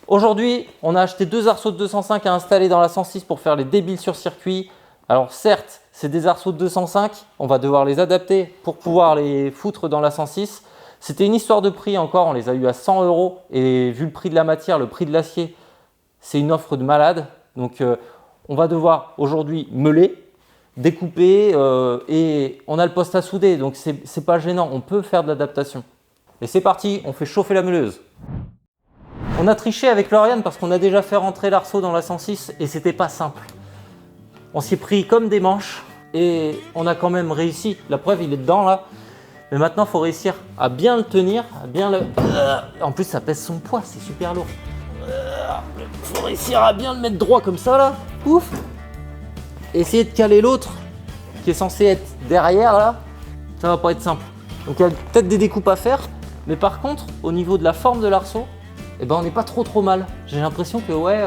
Aujourd'hui, on a acheté 2 arceaux de 205 à installer dans la 106 pour faire les débiles sur circuit. Alors certes, c'est des arceaux de 205, on va devoir les adapter pour pouvoir les foutre dans la 106. C'était une histoire de prix encore, on les a eu à 100 € et vu le prix de la matière, le prix de l'acier, c'est une offre de malade. Donc on va devoir aujourd'hui meuler, découper et on a le poste à souder, donc c'est pas gênant, on peut faire de l'adaptation. Et c'est parti, on fait chauffer la meuleuse. On a triché avec Lauriane parce qu'on a déjà fait rentrer l'arceau dans la 106 et c'était pas simple. On s'y est pris comme des manches et on a quand même réussi. La preuve, il est dedans là. Mais maintenant, il faut réussir à bien le tenir, à bien le... En plus, ça pèse son poids, c'est super lourd. Il faut réussir à bien le mettre droit comme ça là. Ouf. Essayer de caler l'autre qui est censé être derrière là. Ça va pas être simple. Donc il y a peut-être des découpes à faire. Mais par contre, au niveau de la forme de l'arceau, eh ben, on n'est pas trop mal. J'ai l'impression que ouais,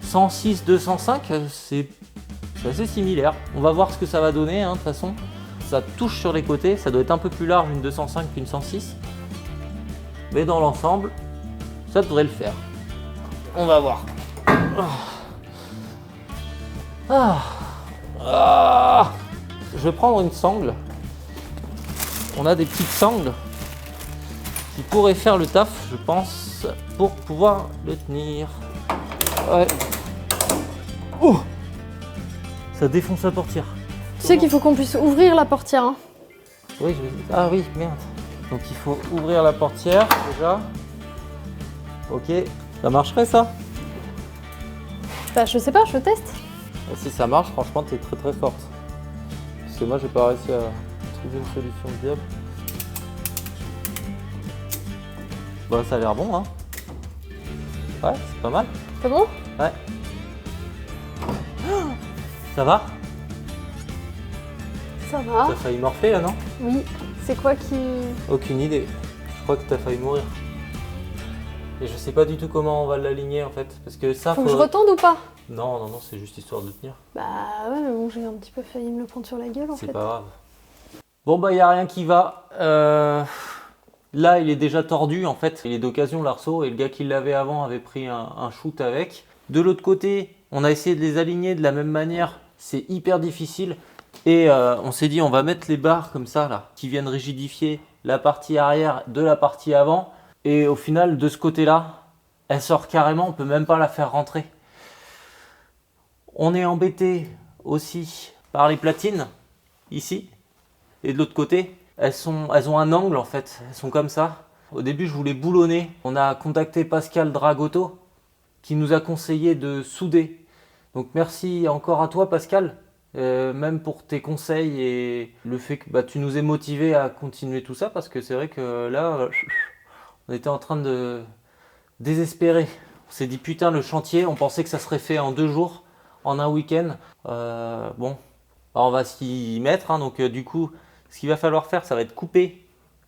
106, 205, c'est assez similaire. On va voir ce que ça va donner, hein, de toute façon. Ça touche sur les côtés, ça doit être un peu plus large une 205 qu'une 106. Mais dans l'ensemble, ça devrait le faire. On va voir. Je vais prendre une sangle. On a des petites sangles qui pourraient faire le taf, je pense, pour pouvoir le tenir. Ouais. Oh, ça défonce la portière. Tu sais qu'il faut qu'on puisse ouvrir la portière. Hein. Oui, ah oui, merde. Donc il faut ouvrir la portière déjà. Ok, ça marcherait ça? Bah je sais pas, je teste. Si ça marche, franchement, t'es très forte. Parce que moi, j'ai pas réussi à trouver une solution viable. Bah, ça a l'air bon, hein. Ouais, c'est pas mal. C'est bon? Ouais. Ça va? Ça va. T'as failli morfler là, non? Oui. C'est quoi qui... Aucune idée. Je crois que t'as failli mourir. Et je sais pas du tout comment on va l'aligner en fait. Parce que ça, Faut que je retende ou pas? Non, c'est juste histoire de tenir. Bah ouais, mais bon, j'ai un petit peu failli me le prendre sur la gueule en fait. C'est pas grave. Bon bah, y a rien qui va. Là, il est déjà tordu en fait. Il est d'occasion l'arceau et le gars qui l'avait avant avait pris un shoot avec. De l'autre côté, on a essayé de les aligner de la même manière. C'est hyper difficile. Et on s'est dit, on va mettre les barres comme ça là, qui viennent rigidifier la partie arrière de la partie avant. Et au final, de ce côté-là, elle sort carrément, on peut même pas la faire rentrer. On est embêté aussi par les platines, ici. Et de l'autre côté, elles ont un angle en fait, elles sont comme ça. Au début, je voulais boulonner. On a contacté Pascal Dragotto, qui nous a conseillé de souder. Donc merci encore à toi Pascal, même pour tes conseils et le fait que tu nous aies motivés à continuer tout ça, parce que c'est vrai que là... On était en train de désespérer. On s'est dit putain, le chantier, on pensait que ça serait fait en 2 jours, en un week-end. Bon, on va s'y mettre. Hein, donc du coup, ce qu'il va falloir faire, ça va être couper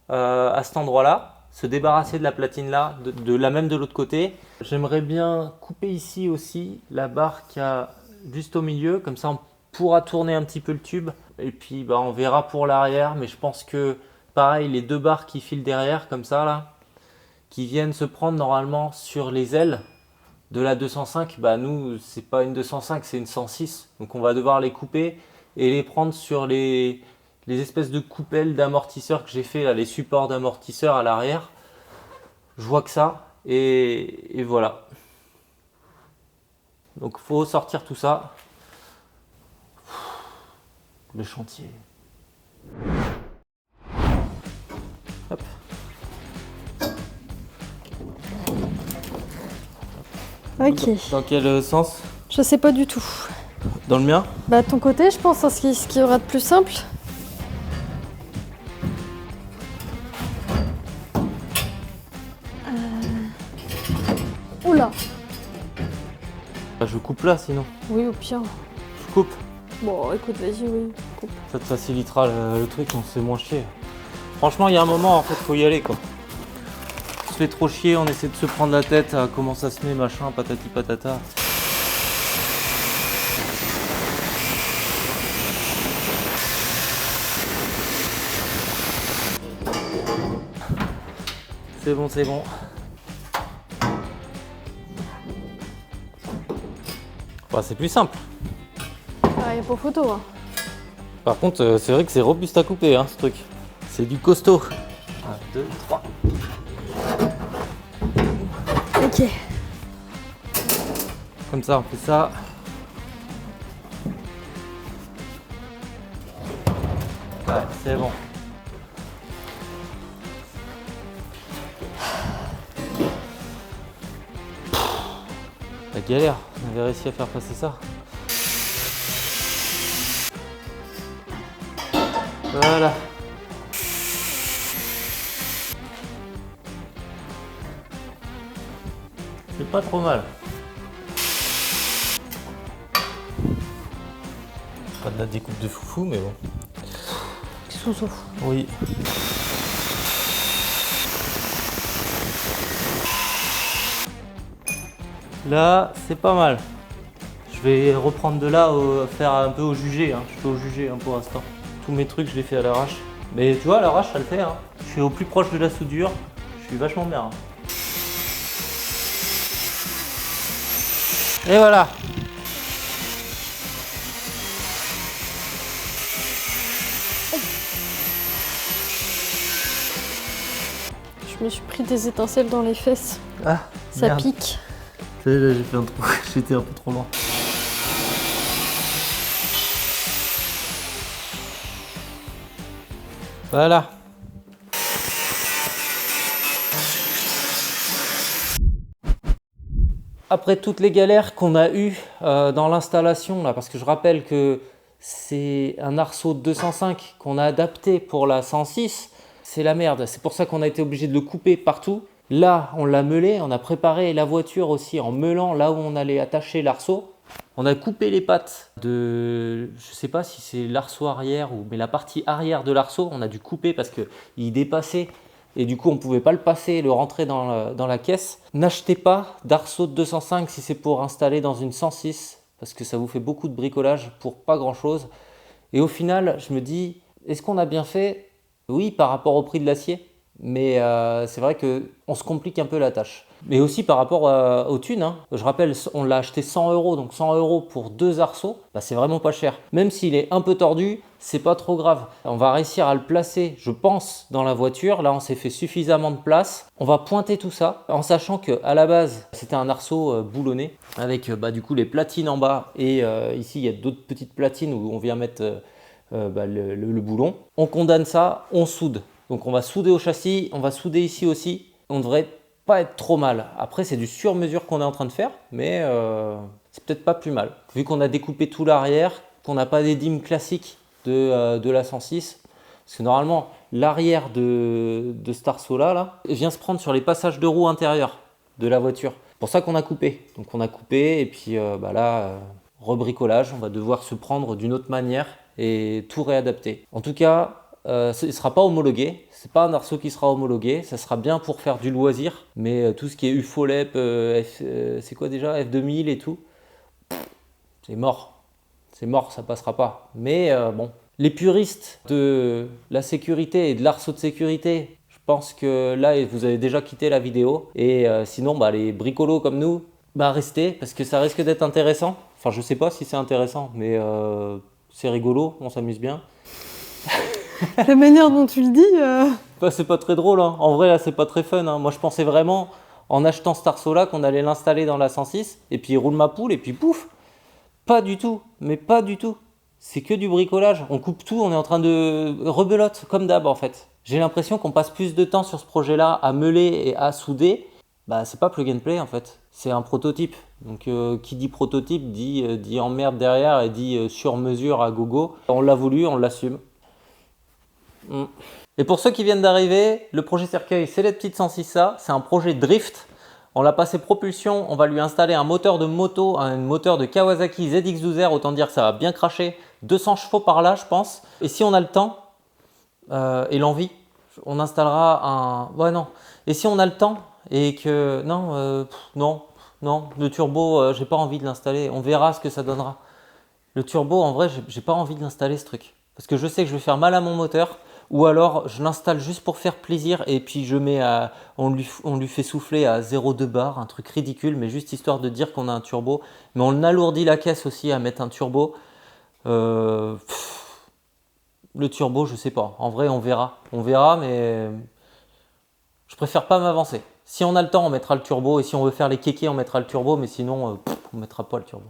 à cet endroit-là, se débarrasser de la platine là, de la même de l'autre côté. J'aimerais bien couper ici aussi la barre qu'il y a juste au milieu, comme ça on pourra tourner un petit peu le tube. Et puis on verra pour l'arrière, mais je pense que pareil, les 2 barres qui filent derrière, comme ça là, qui viennent se prendre normalement sur les ailes de la 205, nous c'est pas une 205, c'est une 106, donc on va devoir les couper et les prendre sur les espèces de coupelles d'amortisseurs que j'ai fait là, les supports d'amortisseurs à l'arrière. Je vois que ça et voilà. Donc faut sortir tout ça. Le chantier. Hop. Ok. Dans quel sens? Je sais pas du tout. Dans le mien? Bah de ton côté, je pense, ce qui aura de plus simple. Oula. Je coupe là sinon. Oui, au pire. Je coupe. Bon, écoute, vas-y, oui, coupe. Ça te facilitera le truc, on se fait moins chier. Franchement, il y a un moment, en fait, faut y aller, quoi. On se fait trop chier, on essaie de se prendre la tête à comment ça se met, machin, patati patata. C'est bon, c'est bon. Bah, c'est plus simple. Ah, y a pas photo. Hein. Par contre, c'est vrai que c'est robuste à couper, hein, ce truc. C'est du costaud. 1, 2, 3. Ok. Comme ça, on fait ça. Ouais, c'est bon. La galère, on avait réussi à faire passer ça. Voilà. C'est pas trop mal. Pas de la découpe de foufou, mais bon. Qu'est-ce qu'on s'en fout? Oui. Là, c'est pas mal. Je vais reprendre de là, faire un peu au jugé. Hein. Je fais au jugé hein, pour l'instant. Tous mes trucs, je les fais à l'arrache. Mais tu vois, à l'arrache, ça le fait. Hein. Je suis au plus proche de la soudure. Je suis vachement bien. Hein. Et voilà. Je me suis pris des étincelles dans les fesses. Ah, Ça merde. pique. Là, j'ai fait un trou. J'étais un peu trop loin. Voilà. Après toutes les galères qu'on a eues dans l'installation, là, parce que je rappelle que c'est un arceau de 205 qu'on a adapté pour la 106, c'est la merde. C'est pour ça qu'on a été obligé de le couper partout. Là, on l'a meulé, on a préparé la voiture aussi en meulant là où on allait attacher l'arceau. On a coupé les pattes de, je sais pas si c'est l'arceau arrière ou mais la partie arrière de l'arceau, on a dû couper parce qu'il dépassait. Et du coup, on ne pouvait pas le passer et le rentrer dans la caisse. N'achetez pas d'arceau de 205 si c'est pour installer dans une 106, parce que ça vous fait beaucoup de bricolage pour pas grand-chose. Et au final, je me dis, est-ce qu'on a bien fait? Oui, par rapport au prix de l'acier, mais c'est vrai qu'on se complique un peu la tâche. Mais aussi par rapport aux thunes, hein. Je rappelle, on l'a acheté 100 €, donc 100 € pour 2 arceaux, bah, c'est vraiment pas cher. Même s'il est un peu tordu, c'est pas trop grave. On va réussir à le placer, je pense, dans la voiture. Là, on s'est fait suffisamment de place. On va pointer tout ça, en sachant qu'à la base, c'était un arceau boulonné, avec du coup les platines en bas. Et ici, il y a d'autres petites platines où on vient mettre le boulon. On condamne ça, on soude. Donc on va souder au châssis, on va souder ici aussi. On devrait pas être trop mal. Après, c'est du sur-mesure qu'on est en train de faire, mais c'est peut-être pas plus mal. Vu qu'on a découpé tout l'arrière, qu'on n'a pas des dimes classiques de la 106, parce que normalement, l'arrière de cet arceau-là vient se prendre sur les passages de roues intérieurs de la voiture. C'est pour ça qu'on a coupé. Donc on a coupé, et puis rebricolage, on va devoir se prendre d'une autre manière et tout réadapter. En tout cas, il ne sera pas homologué, c'est pas un arceau qui sera homologué, ça sera bien pour faire du loisir, mais tout ce qui est UFOLEP, c'est quoi déjà, F2000 et tout, c'est mort, ça passera pas. Mais bon, les puristes de la sécurité et de l'arceau de sécurité, je pense que là vous avez déjà quitté la vidéo, et sinon les bricolos comme nous, restez, parce que ça risque d'être intéressant. Enfin, je sais pas si c'est intéressant, mais c'est rigolo, on s'amuse bien. La manière dont tu le dis. C'est pas très drôle, hein. En vrai, là, c'est pas très fun. Hein. Moi, je pensais vraiment, en achetant cet arceau-là, qu'on allait l'installer dans la 106, et puis il roule ma poule, et puis pouf. Pas du tout, mais pas du tout. C'est que du bricolage. On coupe tout, on est en train de rebelote, comme d'hab, en fait. J'ai l'impression qu'on passe plus de temps sur ce projet-là à meuler et à souder. C'est pas plug and play, en fait. C'est un prototype. Donc, qui dit prototype dit emmerde derrière et dit sur mesure à gogo. On l'a voulu, on l'assume. Et pour ceux qui viennent d'arriver, le projet cercueil, c'est la petite 106A, c'est un projet drift. On l'a passé propulsion, on va lui installer un moteur de moto, un moteur de Kawasaki ZX12R, autant dire que ça va bien cracher, 200 chevaux par là je pense. Et si on a le temps et l'envie, on installera un... Ouais non, et si on a le temps et que... Non, le turbo, j'ai pas envie de l'installer, on verra ce que ça donnera. Le turbo, en vrai, j'ai pas envie de l'installer ce truc. Parce que je sais que je vais faire mal à mon moteur. Ou alors je l'installe juste pour faire plaisir et puis on lui fait souffler à 0,2 bar, un truc ridicule, mais juste histoire de dire qu'on a un turbo. Mais on alourdit la caisse aussi à mettre un turbo. Le turbo, je sais pas. En vrai, on verra. On verra, mais je préfère pas m'avancer. Si on a le temps, on mettra le turbo. Et si on veut faire les kékés, on mettra le turbo. Mais sinon, on mettra pas le turbo.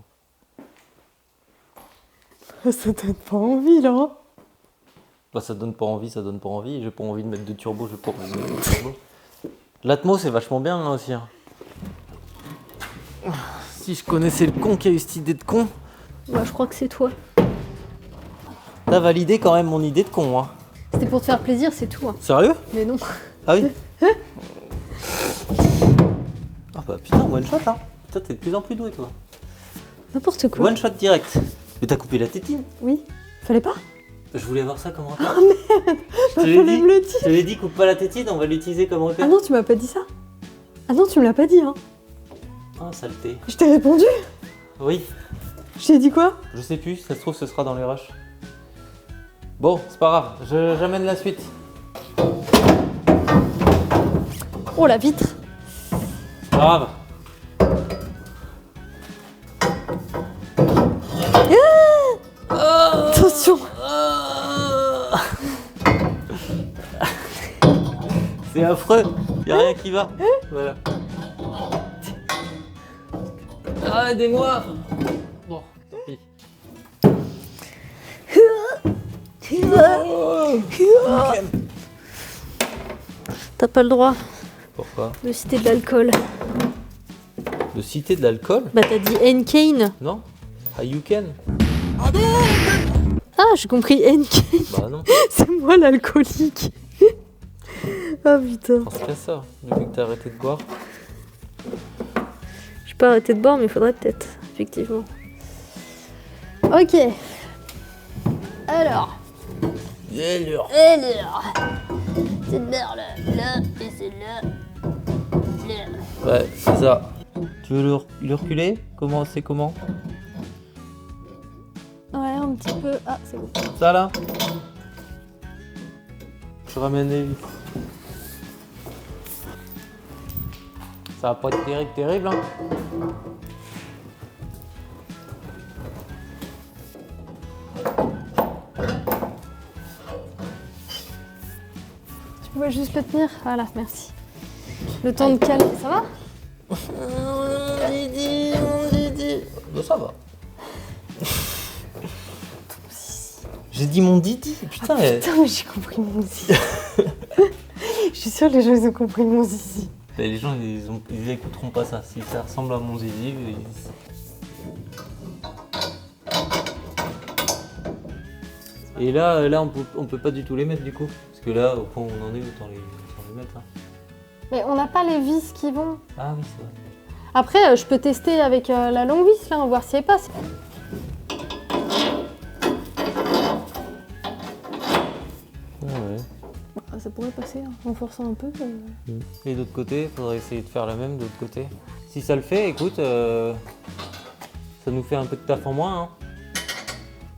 Ça donne pas envie, là. Hein. Bah, ça donne pas envie, ça donne pas envie. J'ai pas envie de mettre de turbo, j'ai pas envie de mettre de turbo. L'Atmo, c'est vachement bien hein, aussi. Hein. Si je connaissais le con qui a eu cette idée de con. Bah, je crois que c'est toi. T'as validé quand même mon idée de con. Hein. C'était pour te faire plaisir, c'est tout. Hein. Sérieux? Mais non. Ah oui? Ah bah putain, one shot hein. Putain, t'es de plus en plus doué toi. N'importe quoi. One shot direct. Mais t'as coupé la tétine? Oui. Fallait pas? Je voulais voir ça comme repère. Ah merde! Bah, fallait me le dire. Je t'avais dit coupe pas la tétine, on va l'utiliser comme repère. Ah non, tu m'as pas dit ça? Ah non, tu me l'as pas dit, hein? Ah, saleté. Je t'ai répondu? Oui. Je t'ai dit quoi? Je sais plus, ça se trouve ce sera dans les rushs. Bon, c'est pas grave, j'amène la suite. Oh la vitre. Pas grave. Attention! C'est affreux, y a rien qui va. Voilà. Ah, aidez-moi. Bon, tant pis. T'as pas le droit Pourquoi? de citer de l'alcool. De citer de l'alcool? Bah t'as dit Enkane. Non? Hayuken? Ah, j'ai compris Enkane. Bah non, C'est moi l'alcoolique! Ah putain! pense qu'à ça, depuis que t'as arrêté de boire. J'ai pas arrêté de boire, mais il faudrait peut-être, effectivement. Ok. Alors. C'est l'heure. C'est l'heure là, et c'est là. Ouais, c'est ça. Tu veux le reculer? Comment c'est comment? Ouais, un petit peu. Ah, c'est bon. Ça là? Je ramène les vis. Ça va pas être terrible hein? Tu pouvais juste le tenir. Voilà, merci. Le temps de calmer. Ça va? Bah, ça va. J'ai dit mon Didi, putain. Putain, mais j'ai compris mon zizi! Je suis sûre que les gens ils ont compris mon zizi! Les gens ils écouteront pas ça. Si ça ressemble à mon zizi, Et là on peut pas du tout les mettre du coup. Parce que là, au point où on en est, autant les mettre. Hein. Mais on n'a pas les vis qui vont. Ah oui, c'est vrai. Après, je peux tester avec la longue vis là, on va voir si elle passe. Ouais. Ça pourrait passer hein, en forçant un peu. Et d'autre côté, il faudrait essayer de faire la même de l'autre côté. Si ça le fait, écoute, ça nous fait un peu de taf en moins. Hein.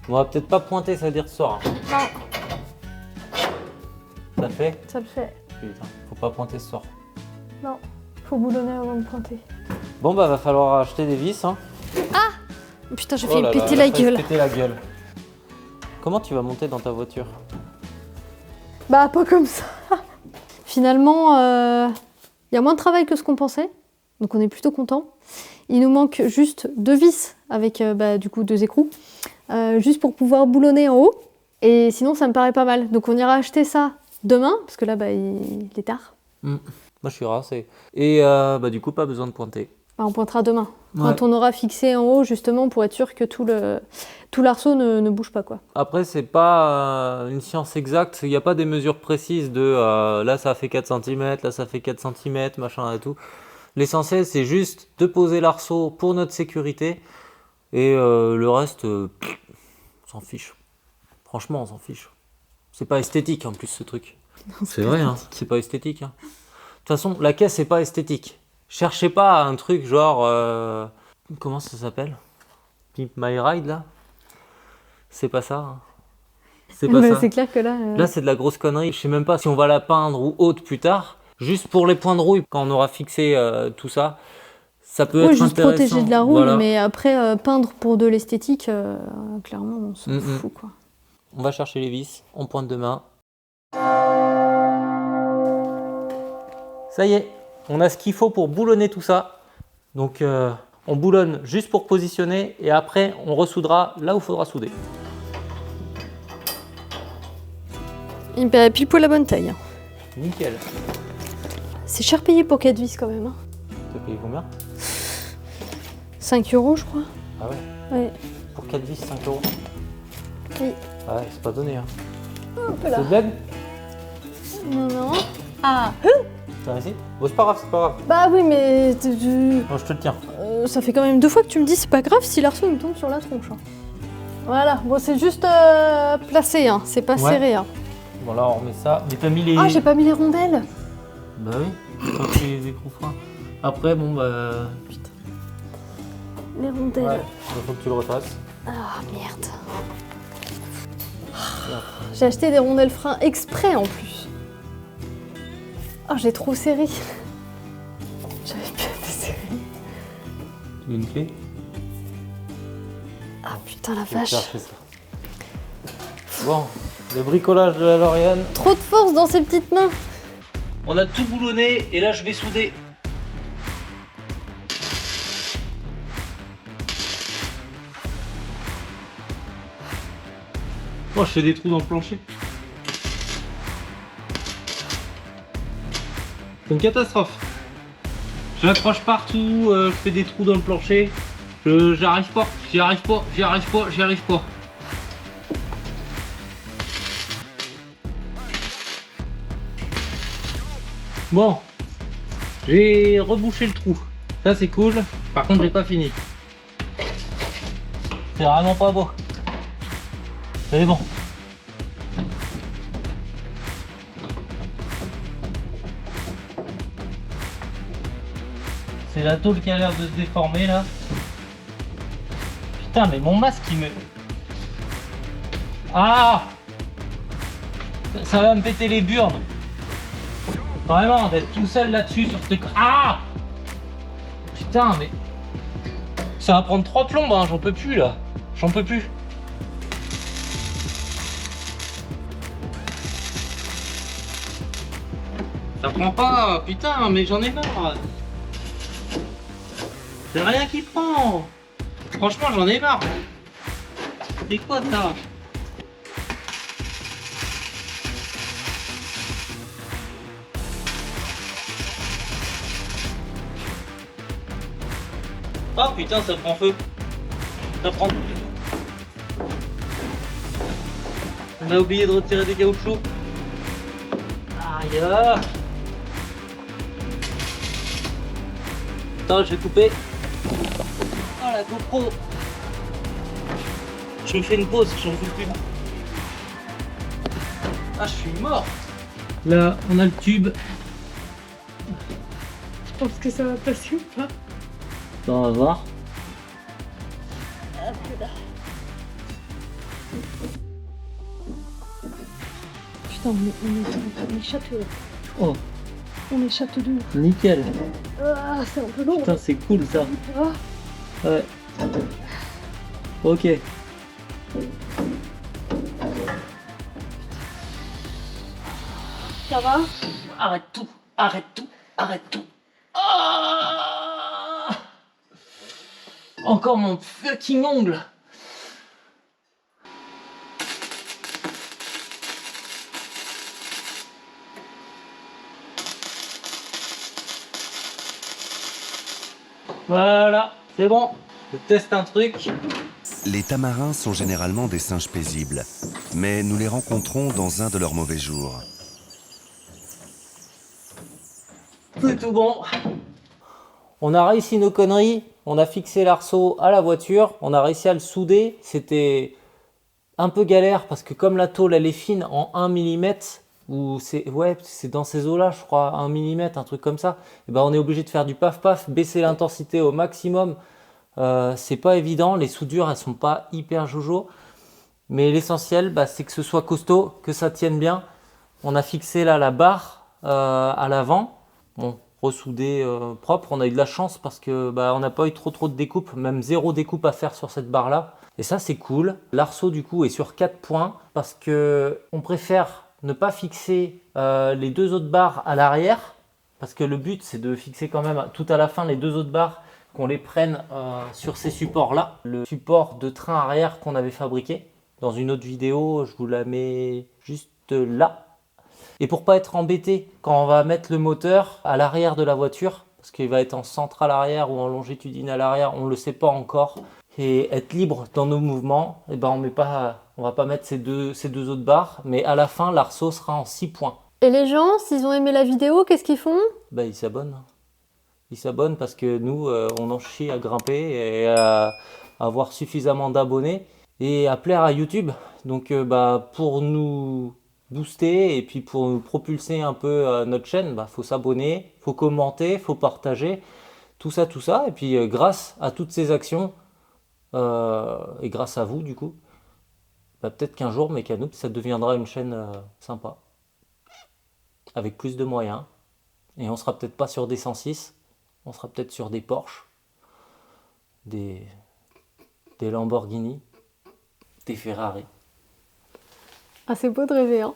On va peut-être pas pointer, ça veut dire ce soir. Hein. Non. Ça le fait? Ça le fait. Putain, faut pas pointer ce soir. Non, faut boulonner avant de pointer. Bon bah va falloir acheter des vis. Hein. Putain, j'ai Oh failli là péter là, la gueule. péter la gueule. Comment tu vas monter dans ta voiture? Bah, pas comme ça. Finalement, il y a moins de travail que ce qu'on pensait. Donc on est plutôt content. Il nous manque juste 2 vis avec du coup 2 écrous. Juste pour pouvoir boulonner en haut. Et sinon, ça me paraît pas mal. Donc on ira acheter ça demain. Parce que là, il est tard. Moi je suis rassé. Et du coup pas besoin de pointer. Bah, on pointera demain. Ouais. Quand on aura fixé en haut, justement, pour être sûr que tout l'arceau ne bouge pas, quoi. Après c'est pas une science exacte, il n'y a pas des mesures précises de là ça fait 4 cm, là ça fait 4 cm, machin et tout. L'essentiel c'est juste de poser l'arceau pour notre sécurité et le reste, on s'en fiche. Franchement on s'en fiche. C'est pas esthétique en plus ce truc. C'est vrai, hein, c'est pas esthétique. Hein. De toute façon la caisse c'est pas esthétique. Cherchez pas un truc genre... comment ça s'appelle? Pimp My Ride là? C'est pas ça. Hein. C'est pas ça. C'est clair que là. Là, c'est de la grosse connerie. Je sais même pas si on va la peindre ou haute plus tard. Juste pour les points de rouille, quand on aura fixé tout ça, ça peut être juste intéressant. protéger de la rouille, Voilà. mais après, peindre pour de l'esthétique, clairement, on s'en fout, quoi. On va chercher les vis, on pointe de main. Ça y est, on a ce qu'il faut pour boulonner tout ça. Donc, on boulonne juste pour positionner et après, on ressoudra là où il faudra souder. Il paie pile poil la bonne taille. Nickel. C'est cher payé pour 4 vis quand même. Hein. Tu as payé combien? 5 €, je crois. Ah ouais? Ouais. Pour 4 vis, 5 €. Oui. Ah ouais, c'est pas donné. Hein. Un peu là. C'est blague? Non, non. Ah T'as réussi? Bon, c'est pas grave, c'est pas grave. bah oui, mais Bon, je te le tiens. ça fait quand même 2 fois que tu me dis c'est pas grave si l'arceau il me tombe sur la tronche. Hein. Voilà, bon c'est juste placé, hein. C'est pas Ouais. serré. Hein. Bon, là, on remet ça. Mais t'as mis les. Ah, j'ai pas mis les rondelles. Bah oui, t'as pris les écrous freins. Après, bon, bah. Putain. Les rondelles. Ouais, il faut que tu le refasses. Ah merde. J'ai acheté des rondelles freins exprès en plus. Ah, j'ai trop serré. J'avais bien desserré. Tu veux une clé? Ah putain la Je vais vache. chercher ça. Bon, le bricolage de la Lauriane. Trop de force dans ses petites mains. On a tout boulonné et là je vais souder. Oh, je fais des trous dans le plancher. C'est une catastrophe. J'accroche partout, je fais des trous dans le plancher. J'arrive pas, j'y arrive pas, j'y arrive pas, j'y arrive pas. Bon, j'ai rebouché le trou. Ça c'est cool. Par contre, j'ai pas fini. C'est vraiment pas beau. Mais bon. C'est la tôle qui a l'air de se déformer là. Putain, mais mon masque il me... Ah! Ça va me péter les burnes. Vraiment, d'être tout seul là-dessus sur ce... Ah! Putain, mais... Ça va prendre 3 plombes, hein, j'en peux plus là. J'en peux plus. Ça prend pas, putain, mais j'en ai marre. C'est rien qui prend. Franchement, j'en ai marre. C'est quoi ça? Oh putain, ça prend feu. Ça prend. On a oublié de retirer des caoutchoucs. Aïe. Attends, je vais couper. Oh la GoPro. Je me fais une pause, j'en peux plus. Ah, je suis mort. Là, on a le tube. Je pense que ça va passer ou pas. On va voir. Putain, on échappe. Oh, On échappe de ouf. nickel. Ah, c'est un peu long. Putain, c'est cool ça. Ah. Ouais. Ok. Ça va? Arrête tout, arrête tout, arrête tout. Ah, encore mon fucking ongle. Voilà, c'est bon. Je teste un truc. Les tamarins sont généralement des singes paisibles, mais nous les rencontrons dans un de leurs mauvais jours. C'est tout bon. On a réussi nos conneries. On a fixé l'arceau à la voiture. On a réussi à le souder. C'était un peu galère parce que comme la tôle elle est fine en 1 mm, ou c'est dans ces eaux-là, je crois, 1 mm, un truc comme ça, et ben on est obligé de faire du paf-paf, baisser l'intensité au maximum. C'est pas évident. Les soudures elles sont pas hyper jojo. Mais l'essentiel, c'est que ce soit costaud, que ça tienne bien. On a fixé là la barre à l'avant. Bon, ressoudé propre. On a eu de la chance parce que on n'a pas eu trop de découpe, même 0 découpe à faire sur cette barre là. Et ça c'est cool. L'arceau du coup est sur 4 points parce que on préfère ne pas fixer les 2 autres barres à l'arrière parce que le but c'est de fixer quand même tout à la fin les 2 autres barres, qu'on les prenne sur ces supports là. Le support de train arrière qu'on avait fabriqué. Dans une autre vidéo, je vous la mets juste là. Et pour pas être embêté quand on va mettre le moteur à l'arrière de la voiture, parce qu'il va être en centrale arrière ou en longitudinale arrière, on ne le sait pas encore, et être libre dans nos mouvements, on va pas mettre ces deux autres barres, mais à la fin, l'arceau sera en 6 points. Et les gens, s'ils ont aimé la vidéo, qu'est-ce qu'ils font? Ils s'abonnent. Ils s'abonnent parce que nous, on en chie à grimper et à avoir suffisamment d'abonnés et à plaire à YouTube. Donc pour nous booster et puis pour nous propulser un peu notre chaîne, faut s'abonner, faut commenter, faut partager, tout ça. Et puis grâce à toutes ces actions et grâce à vous du coup, peut-être qu'un jour Mécanoop ça deviendra une chaîne sympa avec plus de moyens et on sera peut-être pas sur des 106, on sera peut-être sur des Porsche, des Lamborghini, des Ferrari. Ah, c'est beau de rêver, hein.